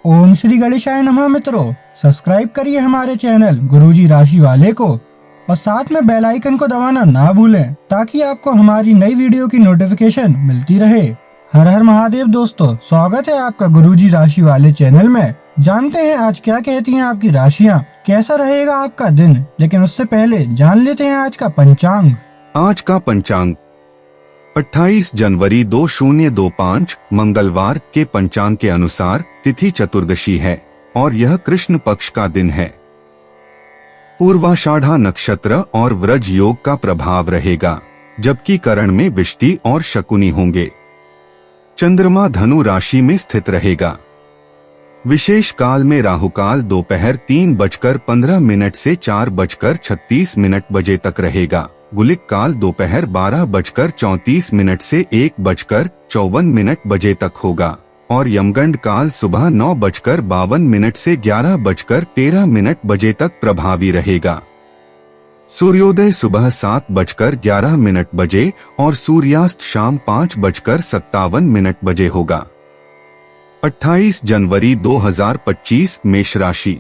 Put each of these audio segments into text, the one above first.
ओम श्री गणेशाय नमः। मित्रों, सब्सक्राइब करिए हमारे चैनल गुरुजी राशि वाले को और साथ में बेल आइकन को दबाना ना भूलें ताकि आपको हमारी नई वीडियो की नोटिफिकेशन मिलती रहे। हर हर महादेव दोस्तों, स्वागत है आपका गुरुजी राशि वाले चैनल में। जानते हैं आज क्या कहती हैं आपकी राशियां, कैसा रहेगा आपका दिन। लेकिन उससे पहले जान लेते हैं आज का पंचांग। आज का पंचांग 28 जनवरी 2025 मंगलवार के पंचांग के अनुसार तिथि चतुर्दशी है और यह कृष्ण पक्ष का दिन है। पूर्वाषाढ़ा नक्षत्र और व्रज योग का प्रभाव रहेगा, जबकि करण में विष्टि और शकुनी होंगे। चंद्रमा धनु राशि में स्थित रहेगा। विशेष काल में राहुकाल दोपहर 3:15 से 4:36 बजे तक रहेगा। गुलिक काल दोपहर 12:34 से 1:54 बजे तक होगा और यमगंड काल सुबह 9:52 से 11:13 बजे तक प्रभावी रहेगा। सूर्योदय सुबह 7:11 बजे और सूर्यास्त शाम 5:57 बजे होगा। 28 जनवरी 2025 मेष राशि।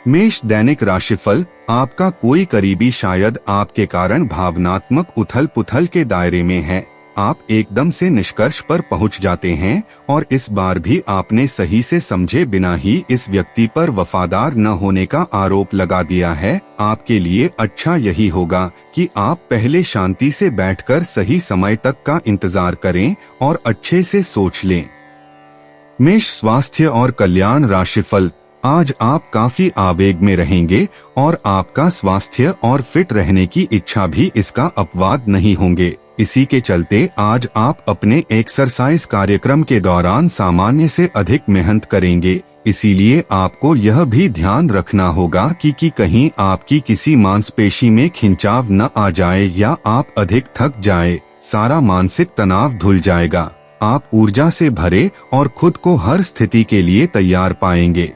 मेष दैनिक राशिफल। आपका कोई करीबी शायद आपके कारण भावनात्मक उथल पुथल के दायरे में है। आप एकदम से निष्कर्ष पर पहुंच जाते हैं और इस बार भी आपने सही से समझे बिना ही इस व्यक्ति पर वफादार न होने का आरोप लगा दिया है। आपके लिए अच्छा यही होगा कि आप पहले शांति से बैठकर सही समय तक का इंतजार करें और अच्छे से सोच लें। मेष स्वास्थ्य और कल्याण राशिफल। आज आप काफी आवेग में रहेंगे और आपका स्वास्थ्य और फिट रहने की इच्छा भी इसका अपवाद नहीं होंगे। इसी के चलते आज आप अपने एक्सरसाइज कार्यक्रम के दौरान सामान्य से अधिक मेहनत करेंगे। इसीलिए आपको यह भी ध्यान रखना होगा कि कहीं आपकी किसी मांसपेशी में खिंचाव न आ जाए या आप अधिक थक जाए। सारा मानसिक तनाव धुल जाएगा। आप ऊर्जा से भरे और खुद को हर स्थिति के लिए तैयार पाएंगे।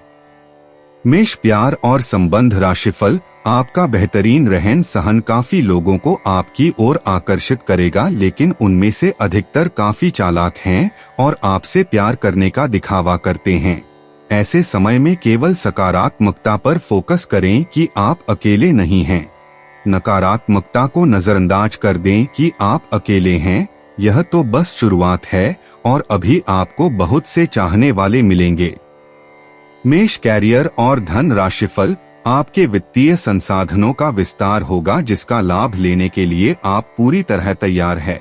मेष प्यार और संबंध राशिफल। आपका बेहतरीन रहन सहन काफी लोगों को आपकी ओर आकर्षित करेगा, लेकिन उनमें से अधिकतर काफी चालाक हैं और आपसे प्यार करने का दिखावा करते हैं। ऐसे समय में केवल सकारात्मकता पर फोकस करें कि आप अकेले नहीं हैं। नकारात्मकता को नजरअंदाज कर दें कि आप अकेले हैं। यह तो बस शुरुआत है और अभी आपको बहुत से चाहने वाले मिलेंगे। मेष कैरियर और धन राशिफल। आपके वित्तीय संसाधनों का विस्तार होगा, जिसका लाभ लेने के लिए आप पूरी तरह तैयार हैं।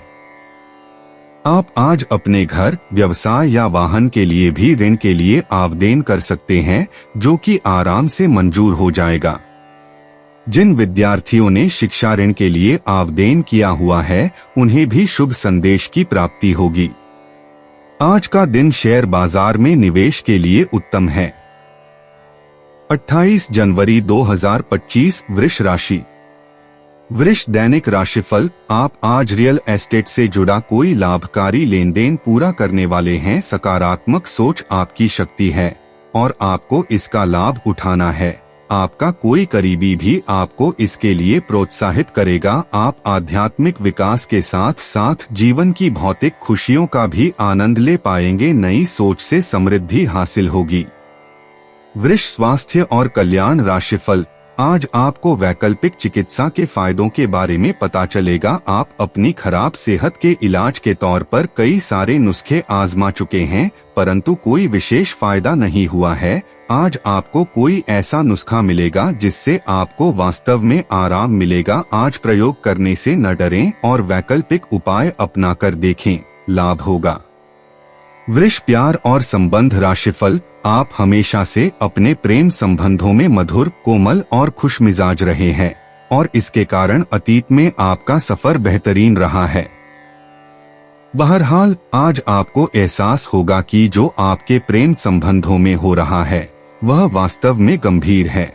आप आज अपने घर, व्यवसाय या वाहन के लिए भी ऋण के लिए आवेदन कर सकते हैं, जो कि आराम से मंजूर हो जाएगा। जिन विद्यार्थियों ने शिक्षा ऋण के लिए आवेदन किया हुआ है, उन्हें भी शुभ संदेश की प्राप्ति होगी। आज का दिन शेयर बाजार में निवेश के लिए उत्तम है। 28 जनवरी 2025 वृष राशि। वृष दैनिक राशिफल। आप आज रियल एस्टेट से जुड़ा कोई लाभकारी लेन देन पूरा करने वाले हैं। सकारात्मक सोच आपकी शक्ति है और आपको इसका लाभ उठाना है। आपका कोई करीबी भी आपको इसके लिए प्रोत्साहित करेगा। आप आध्यात्मिक विकास के साथ साथ जीवन की भौतिक खुशियों का भी आनंद ले पाएंगे। नई सोच से समृद्धि हासिल होगी। वृष स्वास्थ्य और कल्याण राशिफल। आज आपको वैकल्पिक चिकित्सा के फायदों के बारे में पता चलेगा। आप अपनी खराब सेहत के इलाज के तौर पर कई सारे नुस्खे आजमा चुके हैं, परंतु कोई विशेष फायदा नहीं हुआ है। आज आपको कोई ऐसा नुस्खा मिलेगा जिससे आपको वास्तव में आराम मिलेगा। आज प्रयोग करने से न डरें और वैकल्पिक उपाय अपना कर देखें, लाभ होगा। वृष प्यार और संबंध राशिफल। आप हमेशा से अपने प्रेम संबंधों में मधुर, कोमल और खुशमिजाज रहे हैं और इसके कारण अतीत में आपका सफर बेहतरीन रहा है। बहरहाल आज आपको एहसास होगा कि जो आपके प्रेम संबंधों में हो रहा है वह वास्तव में गंभीर है।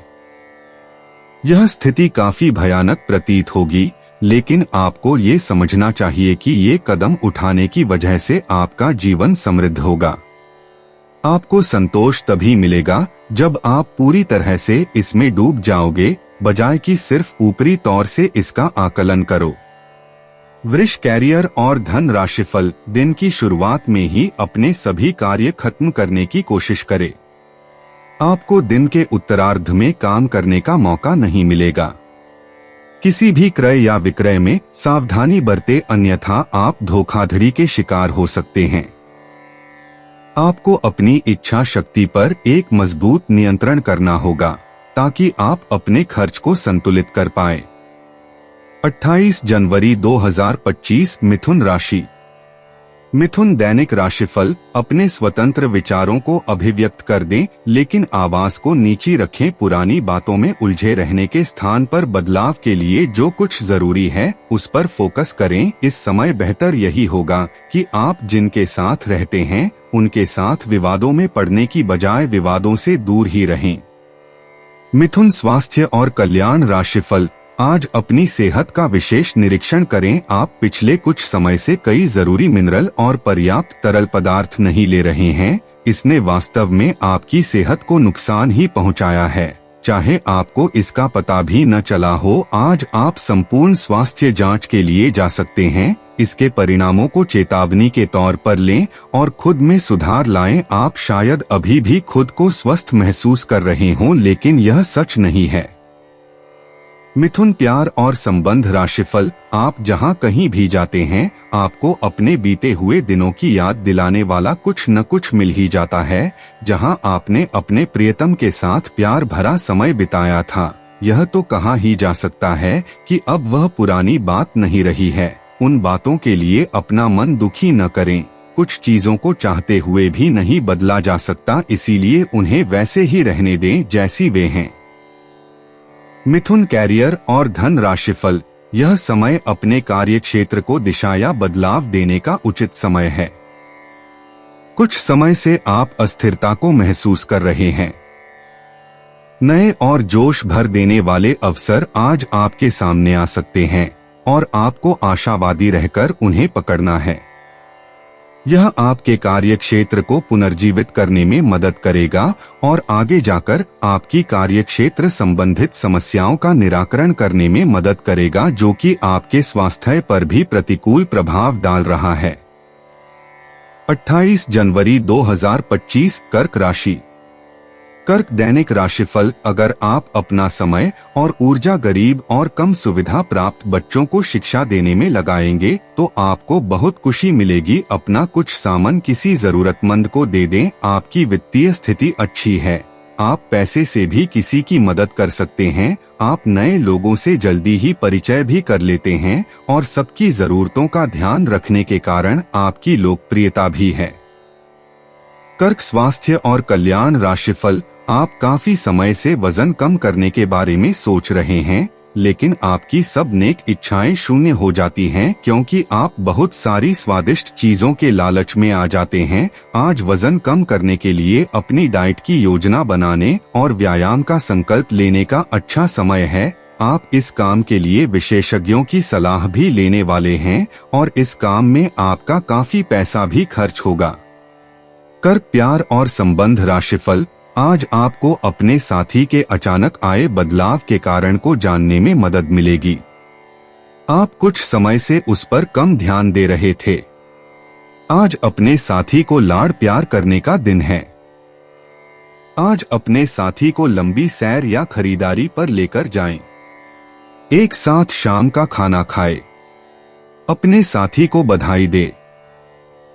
यह स्थिति काफी भयानक प्रतीत होगी, लेकिन आपको ये समझना चाहिए कि ये कदम उठाने की वजह से आपका जीवन समृद्ध होगा। आपको संतोष तभी मिलेगा जब आप पूरी तरह से इसमें डूब जाओगे, बजाय कि सिर्फ ऊपरी तौर से इसका आकलन करो। वृष कैरियर और धन राशिफल। दिन की शुरुआत में ही अपने सभी कार्य खत्म करने की कोशिश करें। आपको दिन के उत्तरार्ध में काम करने का मौका नहीं मिलेगा। किसी भी क्रय या विक्रय में सावधानी बरते, अन्यथा आप धोखाधड़ी के शिकार हो सकते हैं। आपको अपनी इच्छा शक्ति पर एक मजबूत नियंत्रण करना होगा ताकि आप अपने खर्च को संतुलित कर पाए। 28 जनवरी 2025 मिथुन राशि। मिथुन दैनिक राशिफल। अपने स्वतंत्र विचारों को अभिव्यक्त कर दें, लेकिन आवाज को नीची रखें। पुरानी बातों में उलझे रहने के स्थान पर बदलाव के लिए जो कुछ जरूरी है उस पर फोकस करें। इस समय बेहतर यही होगा कि आप जिनके साथ रहते हैं उनके साथ विवादों में पड़ने की बजाय विवादों से दूर ही रहें। मिथुन स्वास्थ्य और कल्याण राशिफल। आज अपनी सेहत का विशेष निरीक्षण करें। आप पिछले कुछ समय से कई जरूरी मिनरल और पर्याप्त तरल पदार्थ नहीं ले रहे हैं। इसने वास्तव में आपकी सेहत को नुकसान ही पहुंचाया है, चाहे आपको इसका पता भी न चला हो। आज आप संपूर्ण स्वास्थ्य जांच के लिए जा सकते हैं। इसके परिणामों को चेतावनी के तौर पर लें और खुद में सुधार लाएं। आप शायद अभी भी खुद को स्वस्थ महसूस कर रहे हों, लेकिन यह सच नहीं है। मिथुन प्यार और संबंध राशिफल। आप जहां कहीं भी जाते हैं आपको अपने बीते हुए दिनों की याद दिलाने वाला कुछ न कुछ मिल ही जाता है। जहां आपने अपने प्रियतम के साथ प्यार भरा समय बिताया था, यह तो कहा ही जा सकता है कि अब वह पुरानी बात नहीं रही है। उन बातों के लिए अपना मन दुखी न करें। कुछ चीजों को चाहते हुए भी नहीं बदला जा सकता, इसीलिए उन्हें वैसे ही रहने दें जैसी वे हैं। मिथुन कैरियर और धन राशिफल। यह समय अपने कार्य क्षेत्र को दिशा या बदलाव देने का उचित समय है। कुछ समय से आप अस्थिरता को महसूस कर रहे हैं। नए और जोश भर देने वाले अवसर आज आपके सामने आ सकते हैं और आपको आशावादी रहकर उन्हें पकड़ना है। यह आपके कार्य क्षेत्र को पुनर्जीवित करने में मदद करेगा और आगे जाकर आपकी कार्य क्षेत्र संबंधित समस्याओं का निराकरण करने में मदद करेगा, जो कि आपके स्वास्थ्य पर भी प्रतिकूल प्रभाव डाल रहा है। 28 जनवरी 2025 कर्क राशि। कर्क दैनिक राशिफल। अगर आप अपना समय और ऊर्जा गरीब और कम सुविधा प्राप्त बच्चों को शिक्षा देने में लगाएंगे तो आपको बहुत खुशी मिलेगी। अपना कुछ सामान किसी जरूरतमंद को दे दें। आपकी वित्तीय स्थिति अच्छी है। आप पैसे से भी किसी की मदद कर सकते हैं। आप नए लोगों से जल्दी ही परिचय भी कर लेते हैं और सबकी जरूरतों का ध्यान रखने के कारण आपकी लोकप्रियता भी है। कर्क स्वास्थ्य और कल्याण राशिफल। आप काफी समय से वजन कम करने के बारे में सोच रहे हैं, लेकिन आपकी सब नेक इच्छाएं शून्य हो जाती हैं क्योंकि आप बहुत सारी स्वादिष्ट चीजों के लालच में आ जाते हैं। आज वजन कम करने के लिए अपनी डाइट की योजना बनाने और व्यायाम का संकल्प लेने का अच्छा समय है। आप इस काम के लिए विशेषज्ञों की सलाह भी लेने वाले हैं और इस काम में आपका काफी पैसा भी खर्च होगा। कर्क प्यार और संबंध राशिफल। आज आपको अपने साथी के अचानक आए बदलाव के कारण को जानने में मदद मिलेगी। आप कुछ समय से उस पर कम ध्यान दे रहे थे। आज अपने साथी को लाड़ प्यार करने का दिन है। आज अपने साथी को लंबी सैर या खरीदारी पर लेकर जाएं। एक साथ शाम का खाना खाएं। अपने साथी को बधाई दें।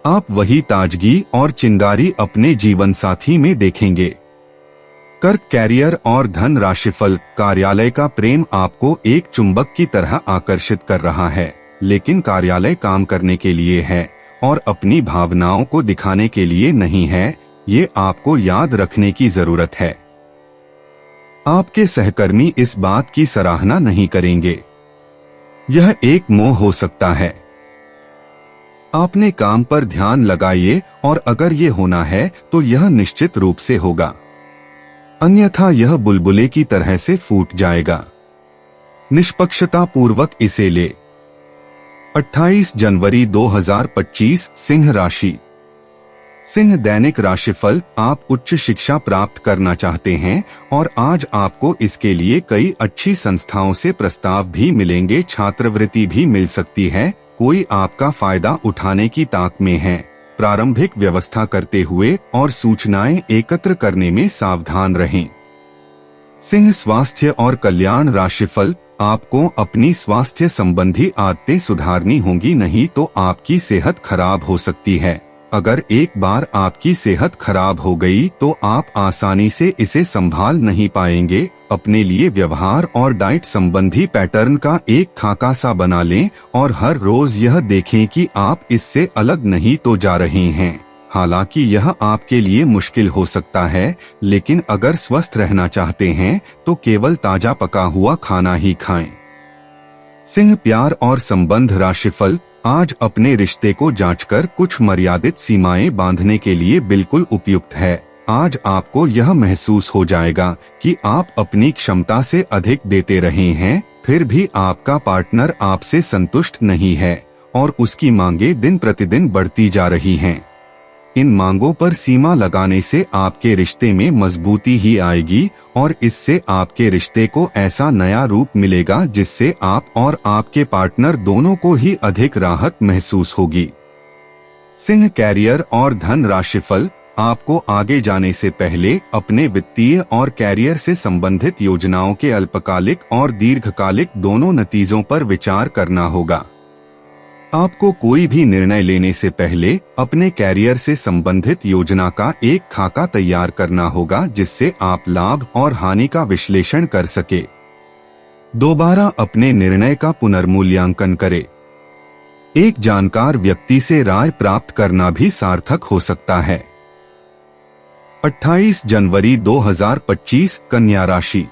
आप वही ताजगी और चिंगारी अपने जीवन साथी में देखेंगे। कर्क कैरियर और धन राशिफल। कार्यालय का प्रेम आपको एक चुंबक की तरह आकर्षित कर रहा है, लेकिन कार्यालय काम करने के लिए है और अपनी भावनाओं को दिखाने के लिए नहीं है। ये आपको याद रखने की जरूरत है। आपके सहकर्मी इस बात की सराहना नहीं करेंगे। यह एक मोह हो सकता है। आपने काम पर ध्यान लगाइए और अगर ये होना है तो यह निश्चित रूप से होगा, अन्यथा यह बुलबुले की तरह से फूट जाएगा। निष्पक्षता पूर्वक इसे ले। 28 जनवरी 2025 सिंह राशि। सिंह दैनिक राशिफल। आप उच्च शिक्षा प्राप्त करना चाहते हैं और आज आपको इसके लिए कई अच्छी संस्थाओं से प्रस्ताव भी मिलेंगे। छात्रवृत्ति भी मिल सकती है। कोई आपका फायदा उठाने की ताक में है। प्रारंभिक व्यवस्था करते हुए और सूचनाएं एकत्र करने में सावधान रहें। सिंह स्वास्थ्य और कल्याण राशिफल, आपको अपनी स्वास्थ्य संबंधी आदतें सुधारनी होंगी, नहीं तो आपकी सेहत खराब हो सकती है। अगर एक बार आपकी सेहत खराब हो गई तो आप आसानी से इसे संभाल नहीं पाएंगे। अपने लिए व्यवहार और डाइट संबंधी पैटर्न का एक खाका सा बना लें और हर रोज यह देखें कि आप इससे अलग नहीं तो जा रहे हैं। हालांकि यह आपके लिए मुश्किल हो सकता है, लेकिन अगर स्वस्थ रहना चाहते हैं तो केवल ताजा पका हुआ खाना ही खाएं। सिंह प्यार और संबंध राशिफल, आज अपने रिश्ते को जांचकर कुछ मर्यादित सीमाएं बांधने के लिए बिल्कुल उपयुक्त है। आज आपको यह महसूस हो जाएगा कि आप अपनी क्षमता से अधिक देते रहे हैं, फिर भी आपका पार्टनर आपसे संतुष्ट नहीं है और उसकी मांगें दिन प्रतिदिन बढ़ती जा रही हैं। इन मांगों पर सीमा लगाने से आपके रिश्ते में मजबूती ही आएगी और इससे आपके रिश्ते को ऐसा नया रूप मिलेगा जिससे आप और आपके पार्टनर दोनों को ही अधिक राहत महसूस होगी। सिंह कैरियर और धन राशिफल, आपको आगे जाने से पहले अपने वित्तीय और कैरियर से संबंधित योजनाओं के अल्पकालिक और दीर्घकालिक दोनों नतीजों पर विचार करना होगा। आपको कोई भी निर्णय लेने से पहले अपने कैरियर से संबंधित योजना का एक खाका तैयार करना होगा, जिससे आप लाभ और हानि का विश्लेषण कर सके। दोबारा अपने निर्णय का पुनर्मूल्यांकन करें। एक जानकार व्यक्ति से राय प्राप्त करना भी सार्थक हो सकता है। 28 जनवरी 2025 कन्या राशि।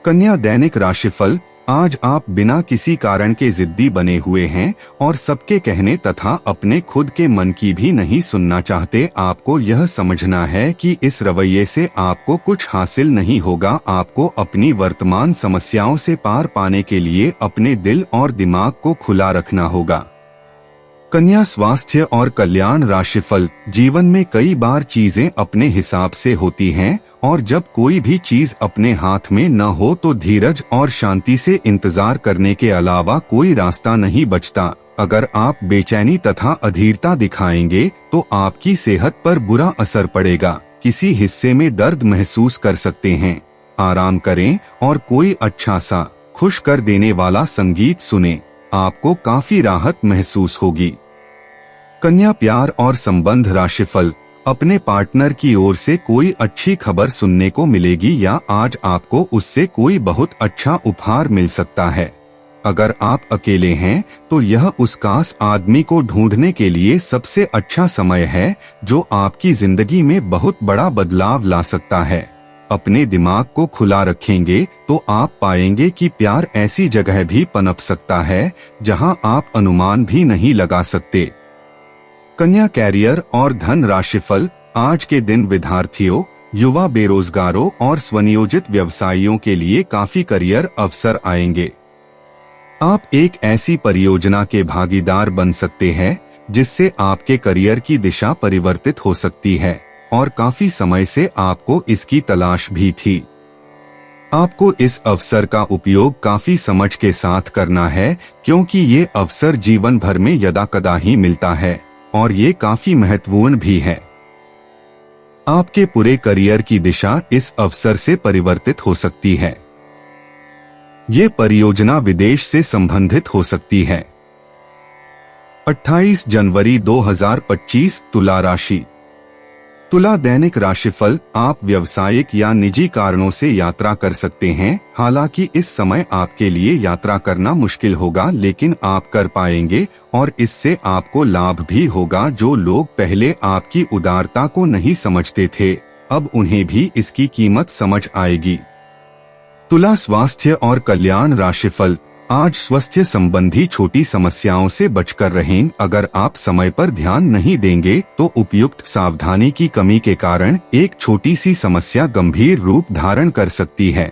कन्या दैनिक राशिफल, आज आप बिना किसी कारण के जिद्दी बने हुए हैं और सबके कहने तथा अपने खुद के मन की भी नहीं सुनना चाहते। आपको यह समझना है कि इस रवैये से आपको कुछ हासिल नहीं होगा। आपको अपनी वर्तमान समस्याओं से पार पाने के लिए अपने दिल और दिमाग को खुला रखना होगा। कन्या स्वास्थ्य और कल्याण राशिफल, जीवन में कई बार चीजें अपने हिसाब से होती हैं और जब कोई भी चीज अपने हाथ में न हो तो धीरज और शांति से इंतजार करने के अलावा कोई रास्ता नहीं बचता। अगर आप बेचैनी तथा अधीरता दिखाएंगे तो आपकी सेहत पर बुरा असर पड़ेगा। किसी हिस्से में दर्द महसूस कर सकते हैं। आराम करें और कोई अच्छा सा खुश कर देने वाला संगीत सुनें। आपको काफी राहत महसूस होगी। कन्या प्यार और संबंध राशिफल, अपने पार्टनर की ओर से कोई अच्छी खबर सुनने को मिलेगी या आज आपको उससे कोई बहुत अच्छा उपहार मिल सकता है। अगर आप अकेले हैं तो यह उस खास आदमी को ढूंढने के लिए सबसे अच्छा समय है जो आपकी जिंदगी में बहुत बड़ा बदलाव ला सकता है। अपने दिमाग को खुला रखेंगे तो आप पाएंगे कि प्यार ऐसी जगह भी पनप सकता है जहां आप अनुमान भी नहीं लगा सकते। कन्या कैरियर और धन राशिफल, आज के दिन विद्यार्थियों, युवा बेरोजगारों और स्वनियोजित व्यवसायियों के लिए काफी करियर अवसर आएंगे। आप एक ऐसी परियोजना के भागीदार बन सकते हैं जिससे आपके करियर की दिशा परिवर्तित हो सकती है और काफी समय से आपको इसकी तलाश भी थी। आपको इस अवसर का उपयोग काफी समझ के साथ करना है क्योंकि ये अवसर जीवन भर में यदाकदा ही मिलता है और ये काफी महत्वपूर्ण भी है। आपके पूरे करियर की दिशा इस अवसर से परिवर्तित हो सकती है। ये परियोजना विदेश से संबंधित हो सकती है। 28 जनवरी 2025 तुला राशि। तुला दैनिक राशिफल, आप व्यावसायिक या निजी कारणों से यात्रा कर सकते हैं। हालांकि इस समय आपके लिए यात्रा करना मुश्किल होगा, लेकिन आप कर पाएंगे और इससे आपको लाभ भी होगा। जो लोग पहले आपकी उदारता को नहीं समझते थे, अब उन्हें भी इसकी कीमत समझ आएगी। तुला स्वास्थ्य और कल्याण राशिफल, आज स्वास्थ्य संबंधी छोटी समस्याओं से बचकर रहें। अगर आप समय पर ध्यान नहीं देंगे तो उपयुक्त सावधानी की कमी के कारण एक छोटी सी समस्या गंभीर रूप धारण कर सकती है।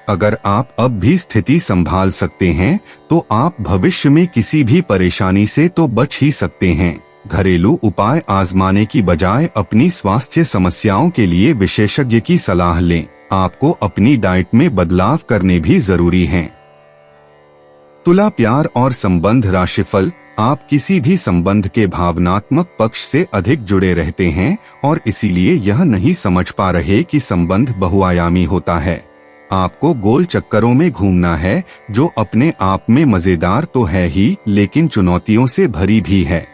अगर आप अब भी स्थिति संभाल सकते हैं तो आप भविष्य में किसी भी परेशानी से तो बच ही सकते हैं। घरेलू उपाय आजमाने की बजाय अपनी स्वास्थ्य समस्याओं के लिए विशेषज्ञ की सलाह लें। आपको अपनी डाइट में बदलाव करने भी जरूरी हैं। तुला प्यार और संबंध राशिफल, आप किसी भी संबंध के भावनात्मक पक्ष से अधिक जुड़े रहते हैं और इसीलिए यह नहीं समझ पा रहे कि संबंध बहुआयामी होता है। आपको गोल चक्करों में घूमना है, जो अपने आप में मजेदार तो है ही, लेकिन चुनौतियों से भरी भी है।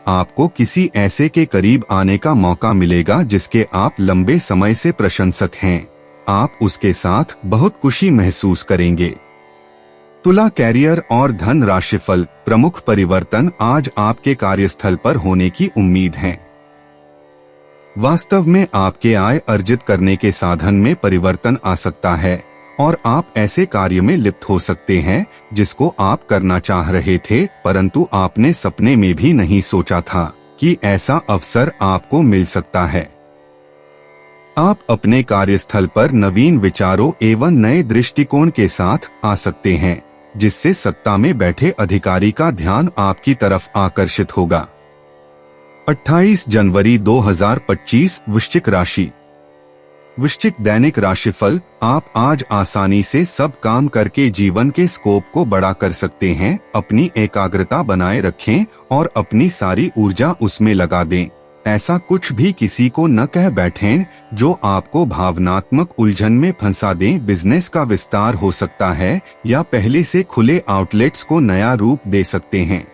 आपको किसी ऐसे के करीब आने का मौका मिलेगा जिसके आप लंबे समय से प्रशंसक हैं। आप उसके साथ बहुत खुशी महसूस करेंगे। तुला कैरियर और धन राशिफल। प्रमुख परिवर्तन आज आपके कार्यस्थल पर होने की उम्मीद है। वास्तव में आपके आय अर्जित करने के साधन में परिवर्तन आ सकता है और आप ऐसे कार्य में लिप्त हो सकते हैं जिसको आप करना चाह रहे थे, परंतु आपने सपने में भी नहीं सोचा था कि ऐसा अवसर आपको मिल सकता है। आप अपने कार्यस्थल पर नवीन विचारों एवं नए दृष्टिकोण के साथ आ सकते हैं, जिससे सत्ता में बैठे अधिकारी का ध्यान आपकी तरफ आकर्षित होगा। 28 जनवरी 2025 वृश्चिक राशि। वृश्चिक दैनिक राशिफल। आप आज आसानी से सब काम करके जीवन के स्कोप को बड़ा कर सकते हैं। अपनी एकाग्रता बनाए रखें और अपनी सारी ऊर्जा उसमें लगा दें। ऐसा कुछ भी किसी को न कह बैठें जो आपको भावनात्मक उलझन में फंसा दें। बिजनेस का विस्तार हो सकता है या पहले से खुले आउटलेट्स को नया रूप दे सकते हैं।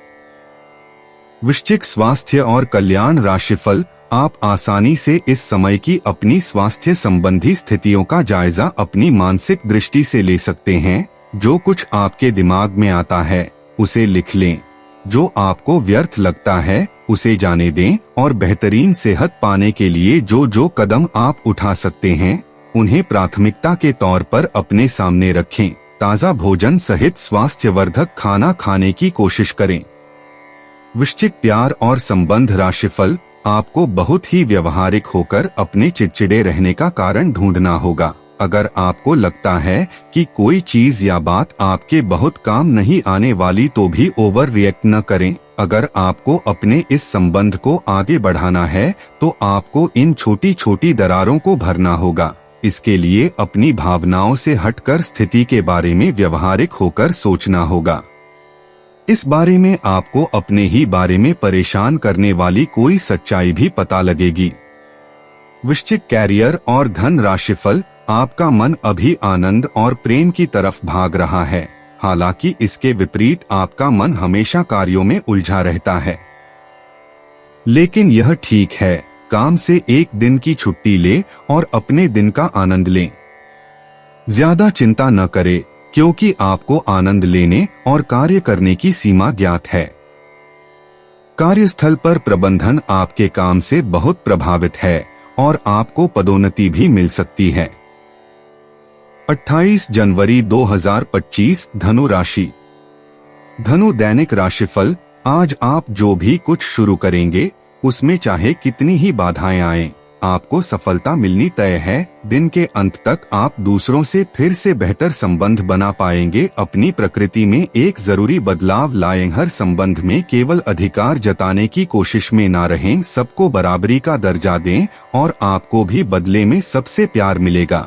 वृश्चिक स्वास्थ्य और कल्याण राशिफल। आप आसानी से इस समय की अपनी स्वास्थ्य संबंधी स्थितियों का जायजा अपनी मानसिक दृष्टि से ले सकते हैं। जो कुछ आपके दिमाग में आता है उसे लिख लें। जो आपको व्यर्थ लगता है उसे जाने दें और बेहतरीन सेहत पाने के लिए जो कदम आप उठा सकते हैं उन्हें प्राथमिकता के तौर पर अपने सामने रखें। ताज़ा भोजन सहित स्वास्थ्यवर्धक खाना खाने की कोशिश करें। वृश्चिक प्यार और संबंध राशिफल। आपको बहुत ही व्यवहारिक होकर अपने चिड़चिड़े रहने का कारण ढूंढना होगा। अगर आपको लगता है कि कोई चीज या बात आपके बहुत काम नहीं आने वाली तो भी ओवर रिएक्ट न करें। अगर आपको अपने इस संबंध को आगे बढ़ाना है तो आपको इन छोटी छोटी दरारों को भरना होगा। इसके लिए अपनी भावनाओं से हटकर स्थिति के बारे में व्यवहारिक होकर सोचना होगा। इस बारे में आपको अपने ही बारे में परेशान करने वाली कोई सच्चाई भी पता लगेगी। वृश्चिक कैरियर और धन राशिफल। आपका मन अभी आनंद और प्रेम की तरफ भाग रहा है, हालांकि इसके विपरीत आपका मन हमेशा कार्यों में उलझा रहता है। लेकिन यह ठीक है, काम से एक दिन की छुट्टी ले और अपने दिन का आनंद लें। ज्यादा चिंता न करें क्योंकि आपको आनंद लेने और कार्य करने की सीमा ज्ञात है। कार्यस्थल पर प्रबंधन आपके काम से बहुत प्रभावित है और आपको पदोन्नति भी मिल सकती है। 28 जनवरी 2025 धनु राशि। धनु दैनिक राशिफल। आज आप जो भी कुछ शुरू करेंगे उसमें चाहे कितनी ही बाधाएं आएं, आपको सफलता मिलनी तय है। दिन के अंत तक आप दूसरों से फिर से बेहतर संबंध बना पाएंगे। अपनी प्रकृति में एक जरूरी बदलाव लाएं। हर संबंध में केवल अधिकार जताने की कोशिश में ना रहें। सबको बराबरी का दर्जा दें और आपको भी बदले में सबसे प्यार मिलेगा।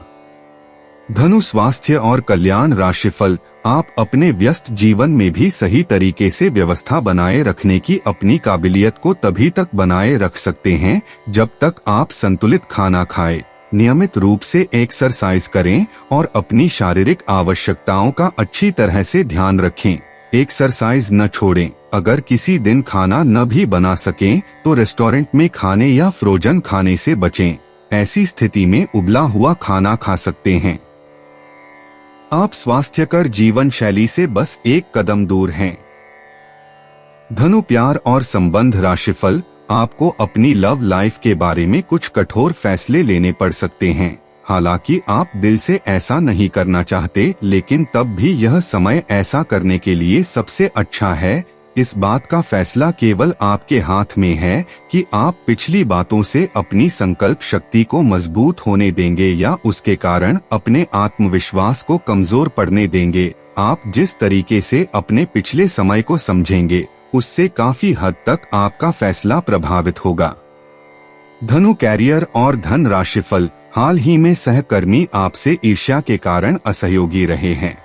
धनु स्वास्थ्य और कल्याण राशिफल। आप अपने व्यस्त जीवन में भी सही तरीके से व्यवस्था बनाए रखने की अपनी काबिलियत को तभी तक बनाए रख सकते हैं जब तक आप संतुलित खाना खाएं, नियमित रूप से एक्सरसाइज करें और अपनी शारीरिक आवश्यकताओं का अच्छी तरह से ध्यान रखें। एक्सरसाइज न छोड़ें। अगर किसी दिन खाना न भी बना सकें तो रेस्टोरेंट में खाने या फ्रोजन खाने से बचें। ऐसी स्थिति में उबला हुआ खाना खा सकते हैं। आप स्वास्थ्यकर जीवन शैली से बस एक कदम दूर हैं। धनु प्यार और संबंध राशिफल। आपको अपनी लव लाइफ के बारे में कुछ कठोर फैसले लेने पड़ सकते हैं। हालांकि आप दिल से ऐसा नहीं करना चाहते, लेकिन तब भी यह समय ऐसा करने के लिए सबसे अच्छा है। इस बात का फैसला केवल आपके हाथ में है कि आप पिछली बातों से अपनी संकल्प शक्ति को मजबूत होने देंगे या उसके कारण अपने आत्मविश्वास को कमजोर पड़ने देंगे। आप जिस तरीके से अपने पिछले समय को समझेंगे उससे काफी हद तक आपका फैसला प्रभावित होगा। धनु कैरियर और धन राशिफल। हाल ही में सहकर्मी आपसे ईर्ष्या के कारण असहयोगी रहे हैं।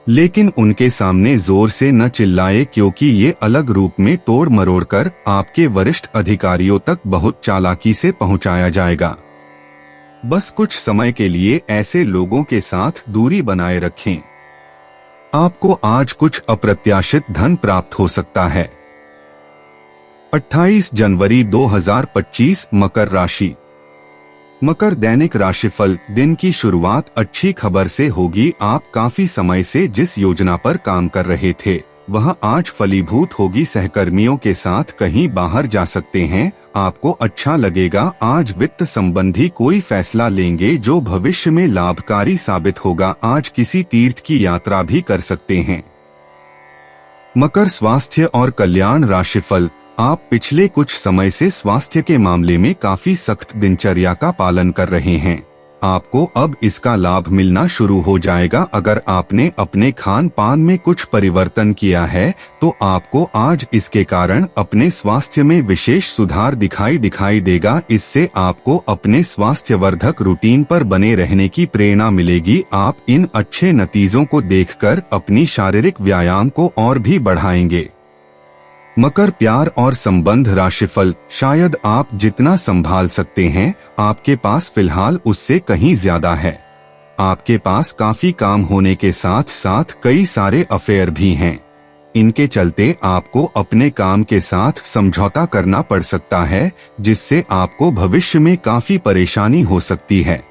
लेकिन उनके सामने जोर से न चिल्लाए, क्योंकि ये अलग रूप में तोड़ मरोड़ कर आपके वरिष्ठ अधिकारियों तक बहुत चालाकी से पहुंचाया जाएगा। बस कुछ समय के लिए ऐसे लोगों के साथ दूरी बनाए रखें। आपको आज कुछ अप्रत्याशित धन प्राप्त हो सकता है। 28 जनवरी 2025 मकर राशि। मकर दैनिक राशिफल। दिन की शुरुआत अच्छी खबर से होगी। आप काफी समय से जिस योजना पर काम कर रहे थे वह आज फलीभूत होगी। सहकर्मियों के साथ कहीं बाहर जा सकते हैं। आपको अच्छा लगेगा। आज वित्त संबंधी कोई फैसला लेंगे जो भविष्य में लाभकारी साबित होगा। आज किसी तीर्थ की यात्रा भी कर सकते हैं। मकर स्वास्थ्य और कल्याण राशिफल। आप पिछले कुछ समय से स्वास्थ्य के मामले में काफी सख्त दिनचर्या का पालन कर रहे हैं। आपको अब इसका लाभ मिलना शुरू हो जाएगा। अगर आपने अपने खान पान में कुछ परिवर्तन किया है तो आपको आज इसके कारण अपने स्वास्थ्य में विशेष सुधार दिखाई देगा। इससे आपको अपने स्वास्थ्यवर्धक रूटीन पर बने रहने की प्रेरणा मिलेगी। आप इन अच्छे नतीजों को देखकर अपनी शारीरिक व्यायाम को और भी बढ़ाएंगे। मकर प्यार और संबंध राशिफल। शायद आप जितना संभाल सकते हैं आपके पास फिलहाल उससे कहीं ज्यादा है। आपके पास काफी काम होने के साथ साथ कई सारे अफेयर भी हैं। इनके चलते आपको अपने काम के साथ समझौता करना पड़ सकता है, जिससे आपको भविष्य में काफी परेशानी हो सकती है।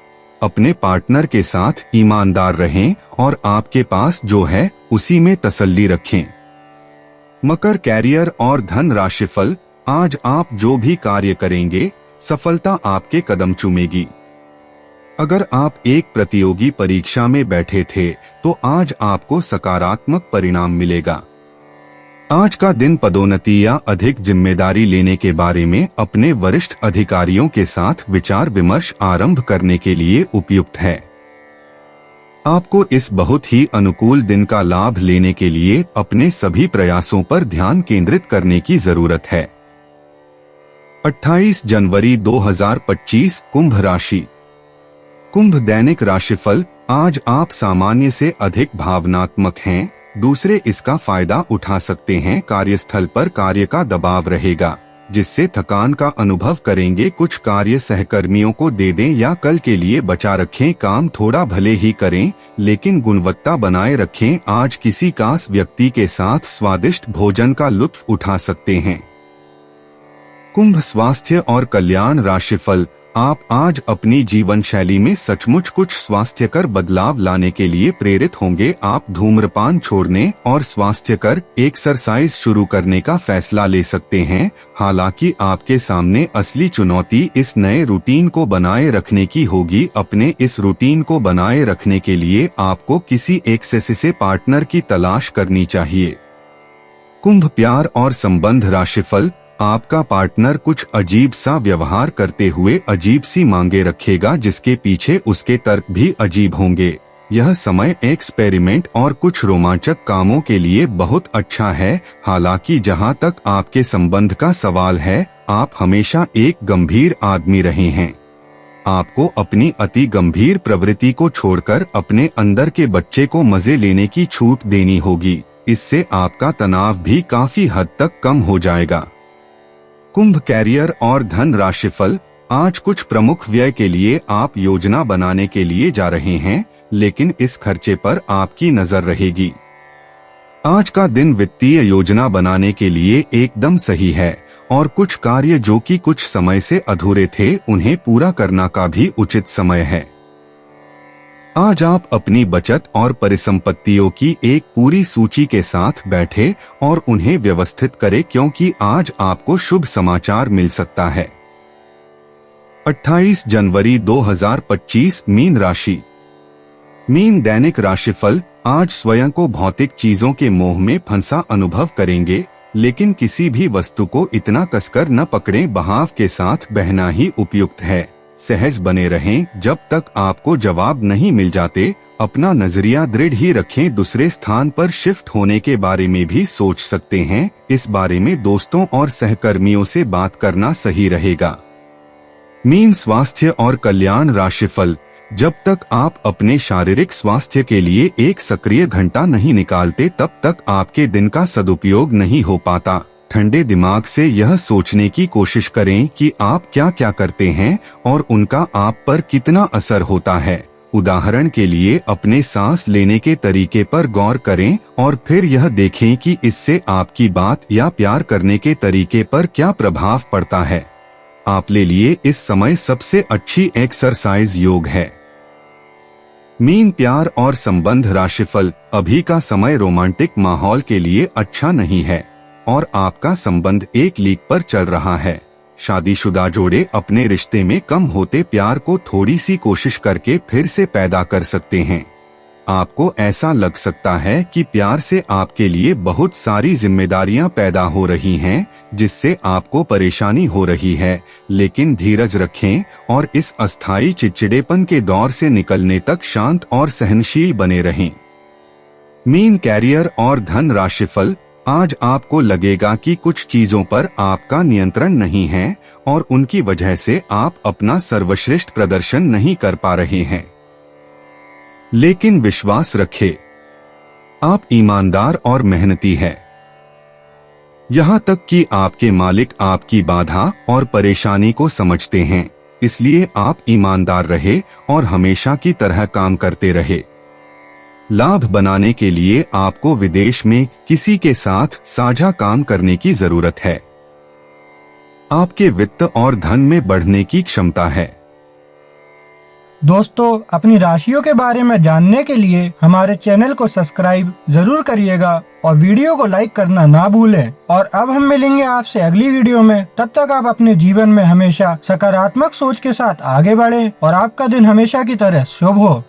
अपने पार्टनर के साथ ईमानदार रहें और आपके पास जो है उसी में तसल्ली रखें। मकर कैरियर और धन राशिफल। आज आप जो भी कार्य करेंगे सफलता आपके कदम चूमेगी। अगर आप एक प्रतियोगी परीक्षा में बैठे थे तो आज आपको सकारात्मक परिणाम मिलेगा। आज का दिन पदोन्नति या अधिक जिम्मेदारी लेने के बारे में अपने वरिष्ठ अधिकारियों के साथ विचार विमर्श आरंभ करने के लिए उपयुक्त है। आपको इस बहुत ही अनुकूल दिन का लाभ लेने के लिए अपने सभी प्रयासों पर ध्यान केंद्रित करने की जरूरत है। 28 जनवरी 2025 कुंभ राशि। कुंभ दैनिक राशिफल। आज आप सामान्य से अधिक भावनात्मक हैं। दूसरे इसका फायदा उठा सकते हैं। कार्यस्थल पर कार्य का दबाव रहेगा, जिससे थकान का अनुभव करेंगे। कुछ कार्य सहकर्मियों को दे दें या कल के लिए बचा रखें। काम थोड़ा भले ही करें लेकिन गुणवत्ता बनाए रखें। आज किसी खास व्यक्ति के साथ स्वादिष्ट भोजन का लुत्फ उठा सकते हैं। कुंभ स्वास्थ्य और कल्याण राशिफल। आप आज अपनी जीवन शैली में सचमुच कुछ स्वास्थ्यकर बदलाव लाने के लिए प्रेरित होंगे। आप धूम्रपान छोड़ने और स्वास्थ्यकर एक्सरसाइज शुरू करने का फैसला ले सकते हैं। हालांकि आपके सामने असली चुनौती इस नए रूटीन को बनाए रखने की होगी। अपने इस रूटीन को बनाए रखने के लिए आपको किसी एक्सेसिव पार्टनर की तलाश करनी चाहिए। कुंभ प्यार और संबंध राशिफल। आपका पार्टनर कुछ अजीब सा व्यवहार करते हुए अजीब सी मांगे रखेगा, जिसके पीछे उसके तर्क भी अजीब होंगे। यह समय एक्सपेरिमेंट और कुछ रोमांचक कामों के लिए बहुत अच्छा है। हालांकि जहां तक आपके संबंध का सवाल है, आप हमेशा एक गंभीर आदमी रहे हैं। आपको अपनी अति गंभीर प्रवृत्ति को छोड़कर अपने अंदर के बच्चे को मजे लेने की छूट देनी होगी। इससे आपका तनाव भी काफी हद तक कम हो जाएगा। कुंभ कैरियर और धन राशिफल। आज कुछ प्रमुख व्यय के लिए आप योजना बनाने के लिए जा रहे हैं, लेकिन इस खर्चे पर आपकी नजर रहेगी। आज का दिन वित्तीय योजना बनाने के लिए एकदम सही है और कुछ कार्य जो कि कुछ समय से अधूरे थे उन्हें पूरा करना का भी उचित समय है। आज आप अपनी बचत और परिसंपत्तियों की एक पूरी सूची के साथ बैठे और उन्हें व्यवस्थित करें, क्योंकि आज आपको शुभ समाचार मिल सकता है। 28 जनवरी 2025 मीन राशि। मीन दैनिक राशिफल। आज स्वयं को भौतिक चीजों के मोह में फंसा अनुभव करेंगे, लेकिन किसी भी वस्तु को इतना कसकर न पकड़ें। बहाव के साथ बहना ही उपयुक्त है। सहज बने रहें जब तक आपको जवाब नहीं मिल जाते। अपना नजरिया दृढ़ ही रखें। दूसरे स्थान पर शिफ्ट होने के बारे में भी सोच सकते हैं। इस बारे में दोस्तों और सहकर्मियों से बात करना सही रहेगा। मीन स्वास्थ्य और कल्याण राशिफल। जब तक आप अपने शारीरिक स्वास्थ्य के लिए एक सक्रिय घंटा नहीं निकालते तब तक आपके दिन का सदुपयोग नहीं हो पाता। ठंडे दिमाग से यह सोचने की कोशिश करें कि आप क्या क्या करते हैं और उनका आप पर कितना असर होता है। उदाहरण के लिए अपने सांस लेने के तरीके पर गौर करें और फिर यह देखें कि इससे आपकी बात या प्यार करने के तरीके पर क्या प्रभाव पड़ता है। आपके लिए इस समय सबसे अच्छी एक्सरसाइज योग है। मीन प्यार और संबंध राशिफल। अभी का समय रोमांटिक माहौल के लिए अच्छा नहीं है और आपका संबंध एक लीक पर चल रहा है। शादीशुदा जोड़े अपने रिश्ते में कम होते प्यार को थोड़ी सी कोशिश करके फिर से पैदा कर सकते हैं। आपको ऐसा लग सकता है कि प्यार से आपके लिए बहुत सारी जिम्मेदारियां पैदा हो रही हैं, जिससे आपको परेशानी हो रही है, लेकिन धीरज रखें और इस अस्थायी चिड़चिड़ेपन के दौर से निकलने तक शांत और सहनशील बने रहें। मीन कैरियर और धन राशिफल। आज आपको लगेगा कि कुछ चीजों पर आपका नियंत्रण नहीं है और उनकी वजह से आप अपना सर्वश्रेष्ठ प्रदर्शन नहीं कर पा रहे हैं, लेकिन विश्वास रखें, आप ईमानदार और मेहनती हैं। यहाँ तक कि आपके मालिक आपकी बाधा और परेशानी को समझते हैं, इसलिए आप ईमानदार रहे और हमेशा की तरह काम करते रहे। लाभ बनाने के लिए आपको विदेश में किसी के साथ साझा काम करने की जरूरत है। आपके वित्त और धन में बढ़ने की क्षमता है। दोस्तों, अपनी राशियों के बारे में जानने के लिए हमारे चैनल को सब्सक्राइब जरूर करिएगा और वीडियो को लाइक करना ना भूलें। और अब हम मिलेंगे आपसे अगली वीडियो में। तब तक आप अपने जीवन में हमेशा सकारात्मक सोच के साथ आगे बढ़ें और आपका दिन हमेशा की तरह शुभ हो।